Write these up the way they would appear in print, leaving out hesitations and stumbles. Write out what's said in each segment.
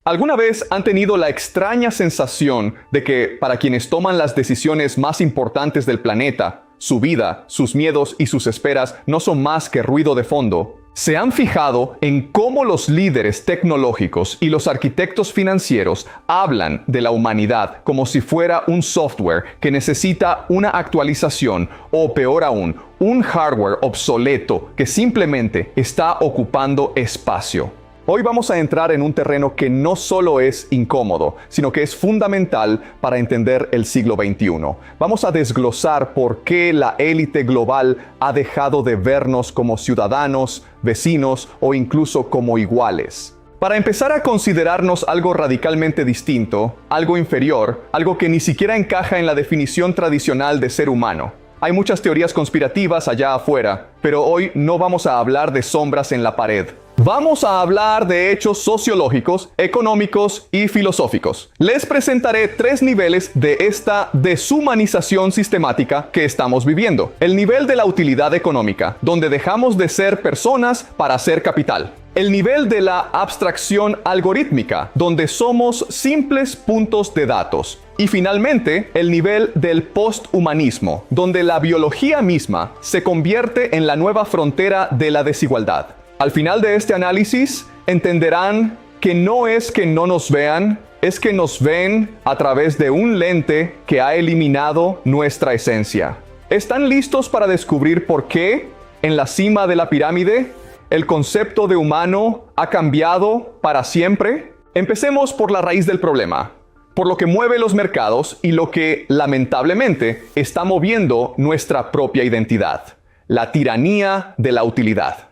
¿Alguna vez han tenido la extraña sensación de que para quienes toman las decisiones más importantes del planeta, su vida, sus miedos y sus esperas no son más que ruido de fondo? ¿Se han fijado en cómo los líderes tecnológicos y los arquitectos financieros hablan de la humanidad como si fuera un software que necesita una actualización o, peor aún, un hardware obsoleto que simplemente está ocupando espacio? Hoy vamos a entrar en un terreno que no solo es incómodo, sino que es fundamental para entender el siglo XXI. Vamos a desglosar por qué la élite global ha dejado de vernos como ciudadanos, vecinos o incluso como iguales. Para empezar a considerarnos algo radicalmente distinto, algo inferior, algo que ni siquiera encaja en la definición tradicional de ser humano. Hay muchas teorías conspirativas allá afuera, pero hoy no vamos a hablar de sombras en la pared. Vamos a hablar de hechos sociológicos, económicos y filosóficos. Les presentaré 3 niveles de esta deshumanización sistemática que estamos viviendo. El nivel de la utilidad económica, donde dejamos de ser personas para ser capital. El nivel de la abstracción algorítmica, donde somos simples puntos de datos. Y finalmente, el nivel del posthumanismo, donde la biología misma se convierte en la nueva frontera de la desigualdad. Al final de este análisis, entenderán que no es que no nos vean, es que nos ven a través de un lente que ha eliminado nuestra esencia. ¿Están listos para descubrir por qué, en la cima de la pirámide, el concepto de humano ha cambiado para siempre? Empecemos por la raíz del problema, por lo que mueve los mercados y lo que, lamentablemente, está moviendo nuestra propia identidad: la tiranía de la utilidad.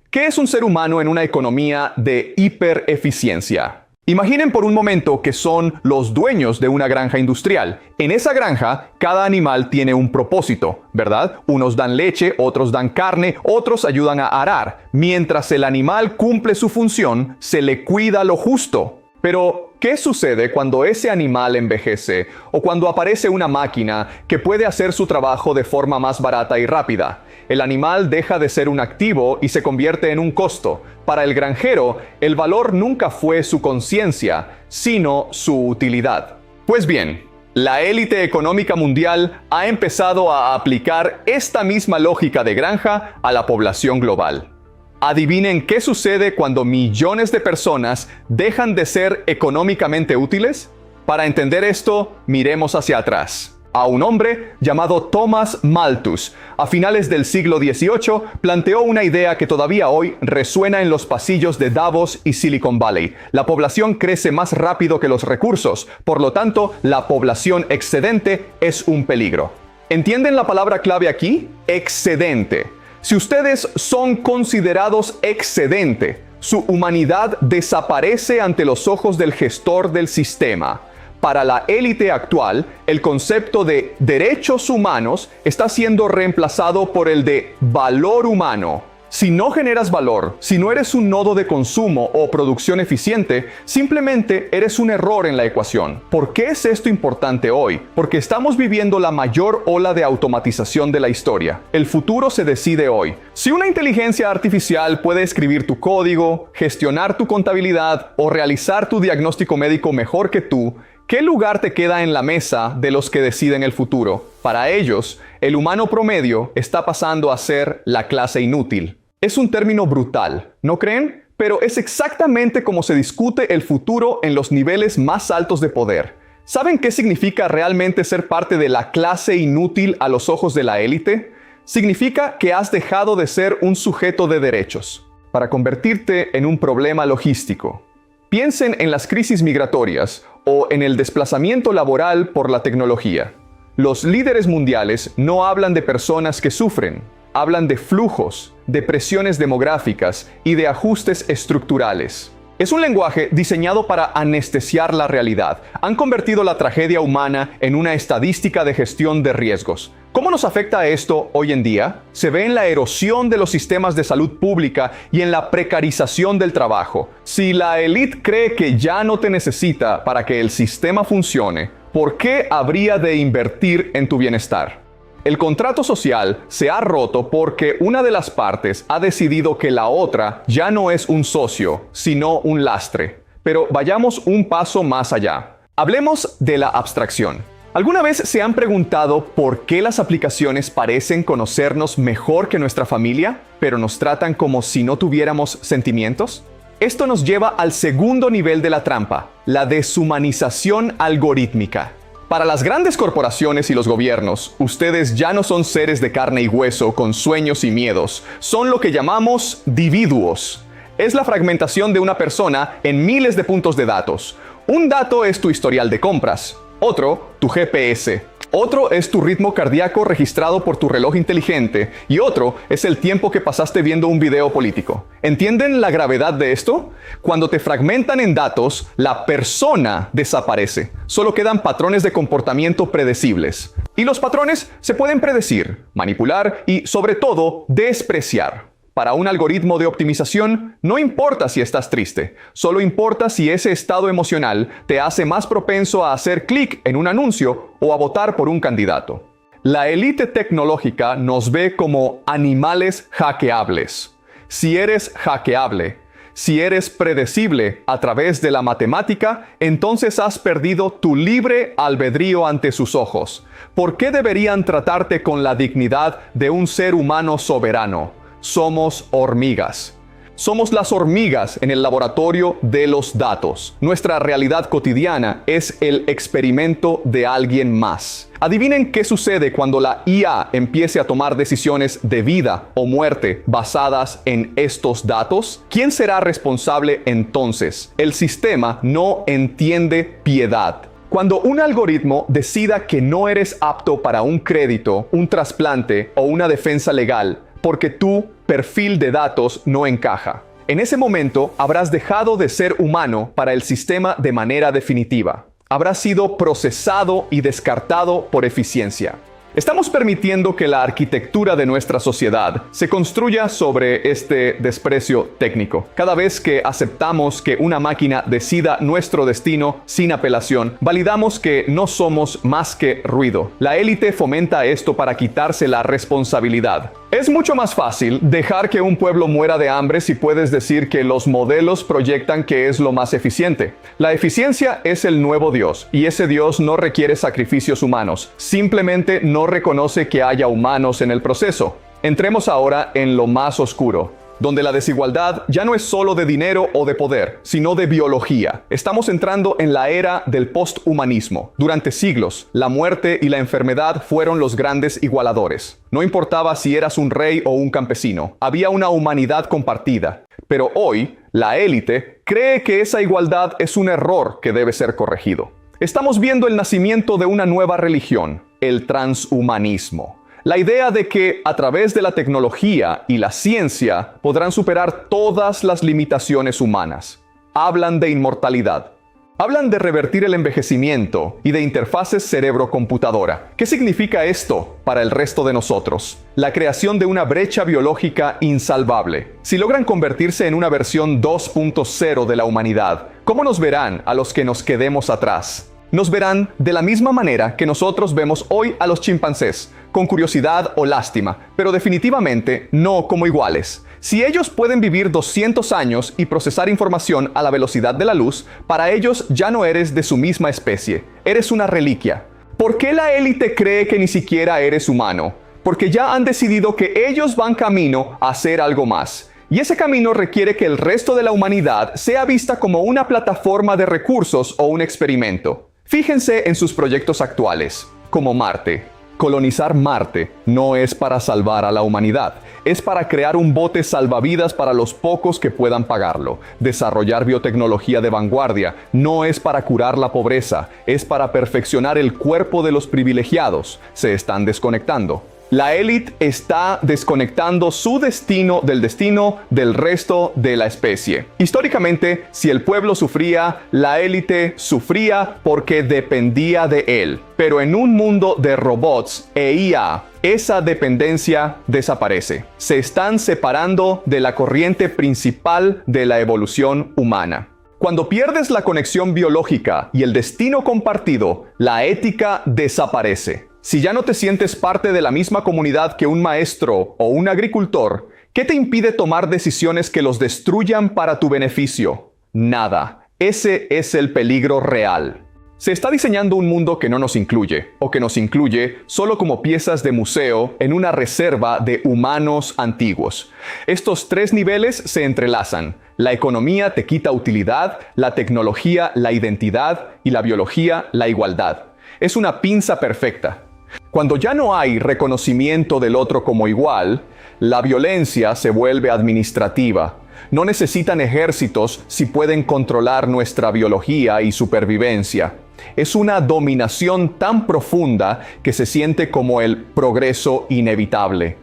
¿Qué es un ser humano en una economía de hipereficiencia? Imaginen por un momento que son los dueños de una granja industrial. En esa granja, cada animal tiene un propósito, ¿verdad? Unos dan leche, otros dan carne, otros ayudan a arar. Mientras el animal cumple su función, se le cuida lo justo. Pero, ¿qué sucede cuando ese animal envejece o cuando aparece una máquina que puede hacer su trabajo de forma más barata y rápida? El animal deja de ser un activo y se convierte en un costo. Para el granjero, el valor nunca fue su conciencia, sino su utilidad. Pues bien, la élite económica mundial ha empezado a aplicar esta misma lógica de granja a la población global. ¿Adivinen qué sucede cuando millones de personas dejan de ser económicamente útiles? Para entender esto, miremos hacia atrás. A un hombre llamado Thomas Malthus, a finales del siglo XVIII, planteó una idea que todavía hoy resuena en los pasillos de Davos y Silicon Valley. La población crece más rápido que los recursos, por lo tanto, la población excedente es un peligro. ¿Entienden la palabra clave aquí? Excedente. Si ustedes son considerados excedente, su humanidad desaparece ante los ojos del gestor del sistema. Para la élite actual, el concepto de derechos humanos está siendo reemplazado por el de valor humano. Si no generas valor, si no eres un nodo de consumo o producción eficiente, simplemente eres un error en la ecuación. ¿Por qué es esto importante hoy? Porque estamos viviendo la mayor ola de automatización de la historia. El futuro se decide hoy. Si una inteligencia artificial puede escribir tu código, gestionar tu contabilidad o realizar tu diagnóstico médico mejor que tú, ¿qué lugar te queda en la mesa de los que deciden el futuro? Para ellos, el humano promedio está pasando a ser la clase inútil. Es un término brutal, ¿no creen? Pero es exactamente como se discute el futuro en los niveles más altos de poder. ¿Saben qué significa realmente ser parte de la clase inútil a los ojos de la élite? Significa que has dejado de ser un sujeto de derechos para convertirte en un problema logístico. Piensen en las crisis migratorias o en el desplazamiento laboral por la tecnología. Los líderes mundiales no hablan de personas que sufren, hablan de flujos, de presiones demográficas y de ajustes estructurales. Es un lenguaje diseñado para anestesiar la realidad. Han convertido la tragedia humana en una estadística de gestión de riesgos. ¿Cómo nos afecta esto hoy en día? Se ve en la erosión de los sistemas de salud pública y en la precarización del trabajo. Si la élite cree que ya no te necesita para que el sistema funcione, ¿por qué habría de invertir en tu bienestar? El contrato social se ha roto porque una de las partes ha decidido que la otra ya no es un socio, sino un lastre. Pero vayamos un paso más allá. Hablemos de la abstracción. ¿Alguna vez se han preguntado por qué las aplicaciones parecen conocernos mejor que nuestra familia, pero nos tratan como si no tuviéramos sentimientos? Esto nos lleva al segundo nivel de la trampa, la deshumanización algorítmica. Para las grandes corporaciones y los gobiernos, ustedes ya no son seres de carne y hueso con sueños y miedos, son lo que llamamos dividuos. Es la fragmentación de una persona en miles de puntos de datos. Un dato es tu historial de compras, otro, tu GPS. Otro es tu ritmo cardíaco registrado por tu reloj inteligente y otro es el tiempo que pasaste viendo un video político. ¿Entienden la gravedad de esto? Cuando te fragmentan en datos, la persona desaparece. Solo quedan patrones de comportamiento predecibles. Y los patrones se pueden predecir, manipular y, sobre todo, despreciar. Para un algoritmo de optimización, no importa si estás triste, solo importa si ese estado emocional te hace más propenso a hacer clic en un anuncio o a votar por un candidato. La élite tecnológica nos ve como animales hackeables. Si eres hackeable, si eres predecible a través de la matemática, entonces has perdido tu libre albedrío ante sus ojos. ¿Por qué deberían tratarte con la dignidad de un ser humano soberano? Somos hormigas. Somos las hormigas en el laboratorio de los datos. Nuestra realidad cotidiana es el experimento de alguien más. Adivinen qué sucede cuando la IA empiece a tomar decisiones de vida o muerte basadas en estos datos. ¿Quién será responsable entonces? El sistema no entiende piedad. Cuando un algoritmo decida que no eres apto para un crédito, un trasplante o una defensa legal, porque tu perfil de datos no encaja. En ese momento habrás dejado de ser humano para el sistema de manera definitiva. Habrás sido procesado y descartado por eficiencia. Estamos permitiendo que la arquitectura de nuestra sociedad se construya sobre este desprecio técnico. Cada vez que aceptamos que una máquina decida nuestro destino sin apelación, validamos que no somos más que ruido. La élite fomenta esto para quitarse la responsabilidad. Es mucho más fácil dejar que un pueblo muera de hambre si puedes decir que los modelos proyectan que es lo más eficiente. La eficiencia es el nuevo Dios, y ese Dios no requiere sacrificios humanos. Simplemente no reconoce que haya humanos en el proceso. Entremos ahora en lo más oscuro, donde la desigualdad ya no es solo de dinero o de poder, sino de biología. Estamos entrando en la era del posthumanismo. Durante siglos, la muerte y la enfermedad fueron los grandes igualadores. No importaba si eras un rey o un campesino, había una humanidad compartida. Pero hoy, la élite cree que esa igualdad es un error que debe ser corregido. Estamos viendo el nacimiento de una nueva religión, el transhumanismo. La idea de que a través de la tecnología y la ciencia podrán superar todas las limitaciones humanas. Hablan de inmortalidad. Hablan de revertir el envejecimiento y de interfaces cerebro-computadora. ¿Qué significa esto para el resto de nosotros? La creación de una brecha biológica insalvable. Si logran convertirse en una versión 2.0 de la humanidad, ¿cómo nos verán a los que nos quedemos atrás? Nos verán de la misma manera que nosotros vemos hoy a los chimpancés, con curiosidad o lástima, pero definitivamente no como iguales. Si ellos pueden vivir 200 años y procesar información a la velocidad de la luz, para ellos ya no eres de su misma especie, eres una reliquia. ¿Por qué la élite cree que ni siquiera eres humano? Porque ya han decidido que ellos van camino a hacer algo más. Y ese camino requiere que el resto de la humanidad sea vista como una plataforma de recursos o un experimento. Fíjense en sus proyectos actuales, como Marte. Colonizar Marte no es para salvar a la humanidad, es para crear un bote salvavidas para los pocos que puedan pagarlo. Desarrollar biotecnología de vanguardia no es para curar la pobreza, es para perfeccionar el cuerpo de los privilegiados. Se están desconectando. La élite está desconectando su destino del resto de la especie. Históricamente, si el pueblo sufría, la élite sufría porque dependía de él. Pero en un mundo de robots e IA, esa dependencia desaparece. Se están separando de la corriente principal de la evolución humana. Cuando pierdes la conexión biológica y el destino compartido, la ética desaparece. Si ya no te sientes parte de la misma comunidad que un maestro o un agricultor, ¿qué te impide tomar decisiones que los destruyan para tu beneficio? Nada. Ese es el peligro real. Se está diseñando un mundo que no nos incluye, o que nos incluye solo como piezas de museo en una reserva de humanos antiguos. Estos tres niveles se entrelazan. La economía te quita utilidad, la tecnología la identidad y la biología la igualdad. Es una pinza perfecta. Cuando ya no hay reconocimiento del otro como igual, la violencia se vuelve administrativa. No necesitan ejércitos si pueden controlar nuestra biología y supervivencia. Es una dominación tan profunda que se siente como el progreso inevitable.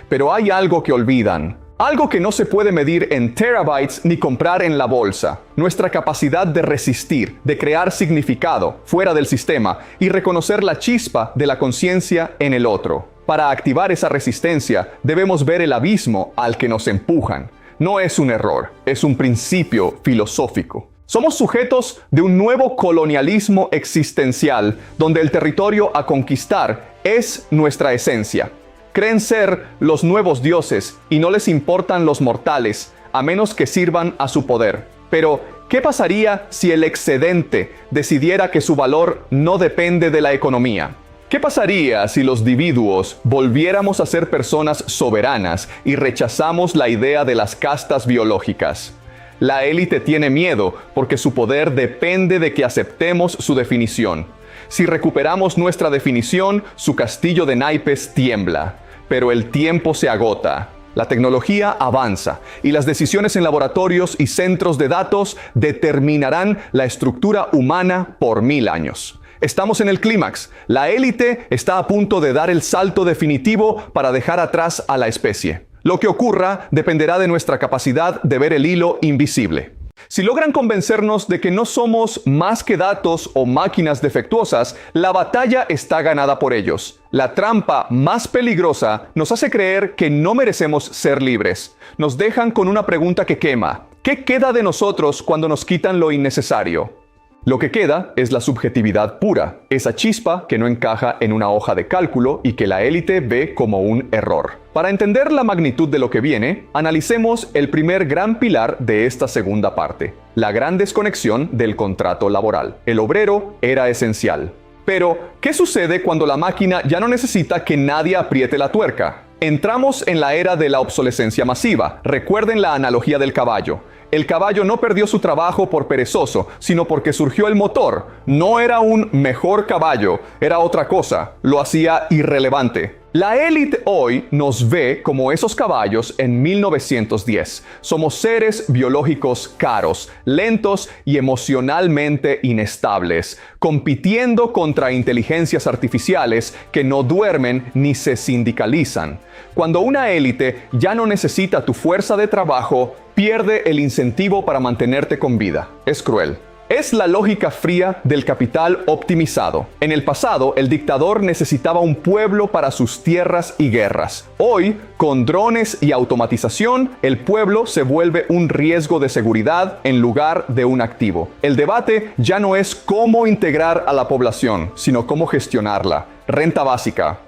Pero hay algo que olvidan. Algo que no se puede medir en terabytes ni comprar en la bolsa. Nuestra capacidad de resistir, de crear significado fuera del sistema y reconocer la chispa de la conciencia en el otro. Para activar esa resistencia, debemos ver el abismo al que nos empujan. No es un error, es un principio filosófico. Somos sujetos de un nuevo colonialismo existencial, donde el territorio a conquistar es nuestra esencia. Creen ser los nuevos dioses y no les importan los mortales, a menos que sirvan a su poder. Pero, ¿qué pasaría si el excedente decidiera que su valor no depende de la economía? ¿Qué pasaría si los individuos volviéramos a ser personas soberanas y rechazamos la idea de las castas biológicas? La élite tiene miedo porque su poder depende de que aceptemos su definición. Si recuperamos nuestra definición, su castillo de naipes tiembla. Pero el tiempo se agota. La tecnología avanza y las decisiones en laboratorios y centros de datos determinarán la estructura humana por 1000 años. Estamos en el clímax. La élite está a punto de dar el salto definitivo para dejar atrás a la especie. Lo que ocurra dependerá de nuestra capacidad de ver el hilo invisible. Si logran convencernos de que no somos más que datos o máquinas defectuosas, la batalla está ganada por ellos. La trampa más peligrosa nos hace creer que no merecemos ser libres. Nos dejan con una pregunta que quema. ¿Qué queda de nosotros cuando nos quitan lo innecesario? Lo que queda es la subjetividad pura, esa chispa que no encaja en una hoja de cálculo y que la élite ve como un error. Para entender la magnitud de lo que viene, analicemos el primer gran pilar de esta segunda parte, la gran desconexión del contrato laboral. El obrero era esencial. Pero, ¿qué sucede cuando la máquina ya no necesita que nadie apriete la tuerca? Entramos en la era de la obsolescencia masiva. Recuerden la analogía del caballo. El caballo no perdió su trabajo por perezoso, sino porque surgió el motor. No era un mejor caballo, era otra cosa. Lo hacía irrelevante. La élite hoy nos ve como esos caballos en 1910. Somos seres biológicos caros, lentos y emocionalmente inestables, compitiendo contra inteligencias artificiales que no duermen ni se sindicalizan. Cuando una élite ya no necesita tu fuerza de trabajo, pierde el incentivo para mantenerte con vida. Es cruel. Es la lógica fría del capital optimizado. En el pasado, el dictador necesitaba un pueblo para sus tierras y guerras. Hoy, con drones y automatización, el pueblo se vuelve un riesgo de seguridad en lugar de un activo. El debate ya no es cómo integrar a la población, sino cómo gestionarla. Renta básica.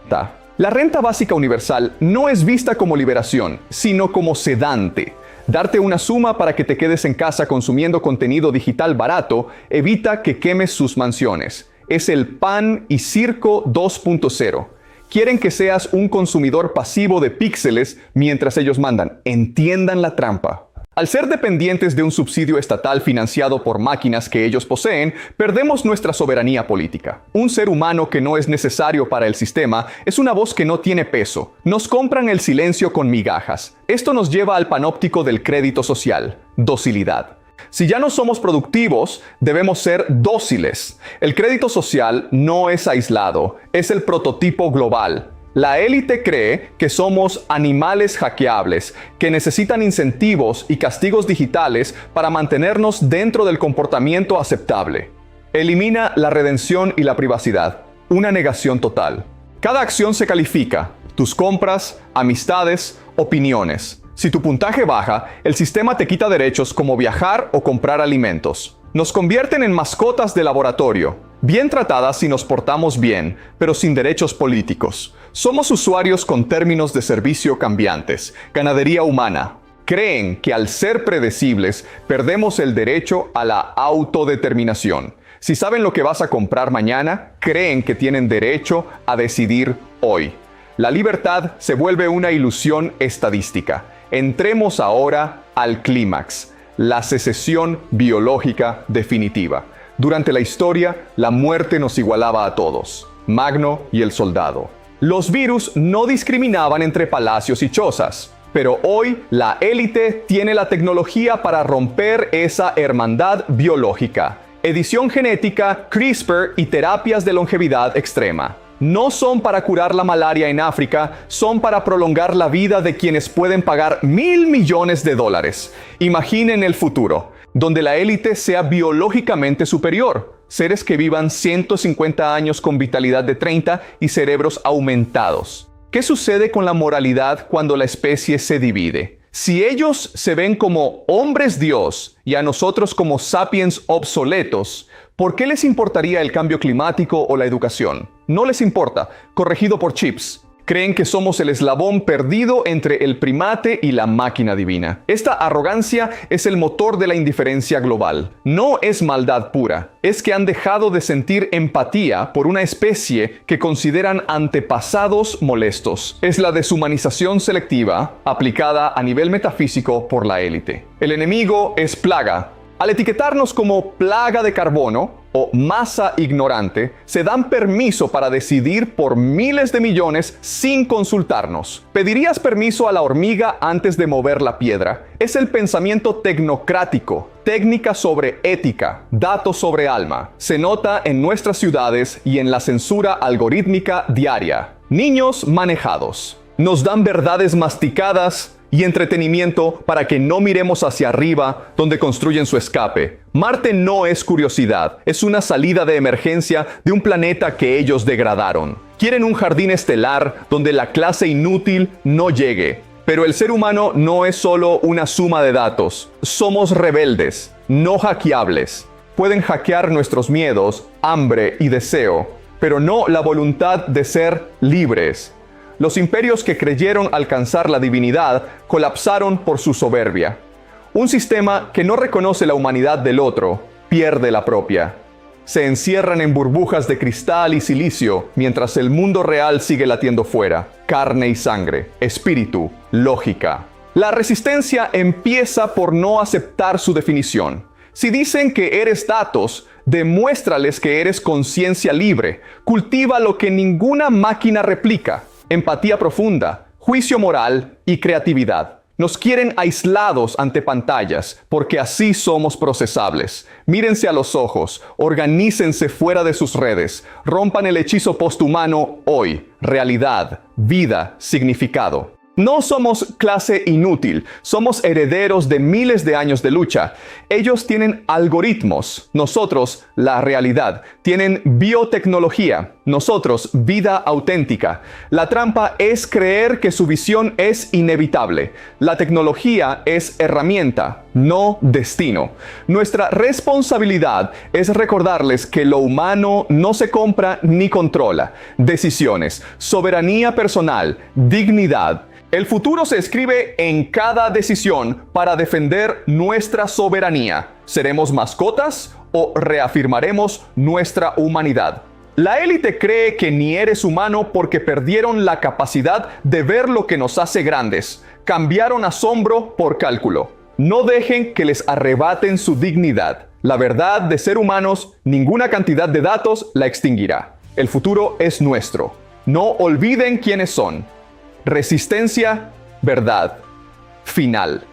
La renta básica universal no es vista como liberación, sino como sedante. Darte una suma para que te quedes en casa consumiendo contenido digital barato evita que quemes sus mansiones. Es el pan y circo 2.0. Quieren que seas un consumidor pasivo de píxeles mientras ellos mandan. Entiendan la trampa. Al ser dependientes de un subsidio estatal financiado por máquinas que ellos poseen, perdemos nuestra soberanía política. Un ser humano que no es necesario para el sistema es una voz que no tiene peso. Nos compran el silencio con migajas. Esto nos lleva al panóptico del crédito social: docilidad. Si ya no somos productivos, debemos ser dóciles. El crédito social no es aislado, es el prototipo global. La élite cree que somos animales hackeables, que necesitan incentivos y castigos digitales para mantenernos dentro del comportamiento aceptable. Elimina la redención y la privacidad, una negación total. Cada acción se califica: tus compras, amistades, opiniones. Si tu puntaje baja, el sistema te quita derechos como viajar o comprar alimentos. Nos convierten en mascotas de laboratorio, bien tratadas si nos portamos bien, pero sin derechos políticos. Somos usuarios con términos de servicio cambiantes, ganadería humana. Creen que al ser predecibles, perdemos el derecho a la autodeterminación. Si saben lo que vas a comprar mañana, creen que tienen derecho a decidir hoy. La libertad se vuelve una ilusión estadística. Entremos ahora al clímax, la secesión biológica definitiva. Durante la historia, la muerte nos igualaba a todos, Magno y el soldado. Los virus no discriminaban entre palacios y chozas, pero hoy la élite tiene la tecnología para romper esa hermandad biológica. Edición genética, CRISPR y terapias de longevidad extrema. No son para curar la malaria en África, son para prolongar la vida de quienes pueden pagar $1.000 millones. Imaginen el futuro, donde la élite sea biológicamente superior. Seres que vivan 150 años con vitalidad de 30 y cerebros aumentados. ¿Qué sucede con la moralidad cuando la especie se divide? Si ellos se ven como hombres Dios y a nosotros como sapiens obsoletos, ¿por qué les importaría el cambio climático o la educación? No les importa, corregido por chips. Creen que somos el eslabón perdido entre el primate y la máquina divina. Esta arrogancia es el motor de la indiferencia global. No es maldad pura, es que han dejado de sentir empatía por una especie que consideran antepasados molestos. Es la deshumanización selectiva aplicada a nivel metafísico por la élite. El enemigo es plaga. Al etiquetarnos como plaga de carbono o masa ignorante, se dan permiso para decidir por miles de millones sin consultarnos. ¿Pedirías permiso a la hormiga antes de mover la piedra? Es el pensamiento tecnocrático, técnica sobre ética, datos sobre alma. Se nota en nuestras ciudades y en la censura algorítmica diaria. Niños manejados. Nos dan verdades masticadas y entretenimiento para que no miremos hacia arriba donde construyen su escape. Marte no es curiosidad, es una salida de emergencia de un planeta que ellos degradaron. Quieren un jardín estelar donde la clase inútil no llegue. Pero el ser humano no es solo una suma de datos. Somos rebeldes, no hackeables. Pueden hackear nuestros miedos, hambre y deseo, pero no la voluntad de ser libres. Los imperios que creyeron alcanzar la divinidad colapsaron por su soberbia. Un sistema que no reconoce la humanidad del otro, pierde la propia. Se encierran en burbujas de cristal y silicio mientras el mundo real sigue latiendo fuera. Carne y sangre, espíritu, lógica. La resistencia empieza por no aceptar su definición. Si dicen que eres datos, demuéstrales que eres conciencia libre. Cultiva lo que ninguna máquina replica. Empatía profunda, juicio moral y creatividad. Nos quieren aislados ante pantallas, porque así somos procesables. Mírense a los ojos, organícense fuera de sus redes, rompan el hechizo posthumano hoy. Realidad, vida, significado. No somos clase inútil, somos herederos de miles de años de lucha. Ellos tienen algoritmos, nosotros la realidad. Tienen biotecnología, nosotros vida auténtica. La trampa es creer que su visión es inevitable. La tecnología es herramienta, no destino. Nuestra responsabilidad es recordarles que lo humano no se compra ni controla. Decisiones, soberanía personal, dignidad. El futuro se escribe en cada decisión para defender nuestra soberanía. ¿Seremos mascotas o reafirmaremos nuestra humanidad? La élite cree que ni eres humano porque perdieron la capacidad de ver lo que nos hace grandes. Cambiaron asombro por cálculo. No dejen que les arrebaten su dignidad. La verdad de ser humanos, ninguna cantidad de datos la extinguirá. El futuro es nuestro. No olviden quiénes son. Resistencia, verdad, final.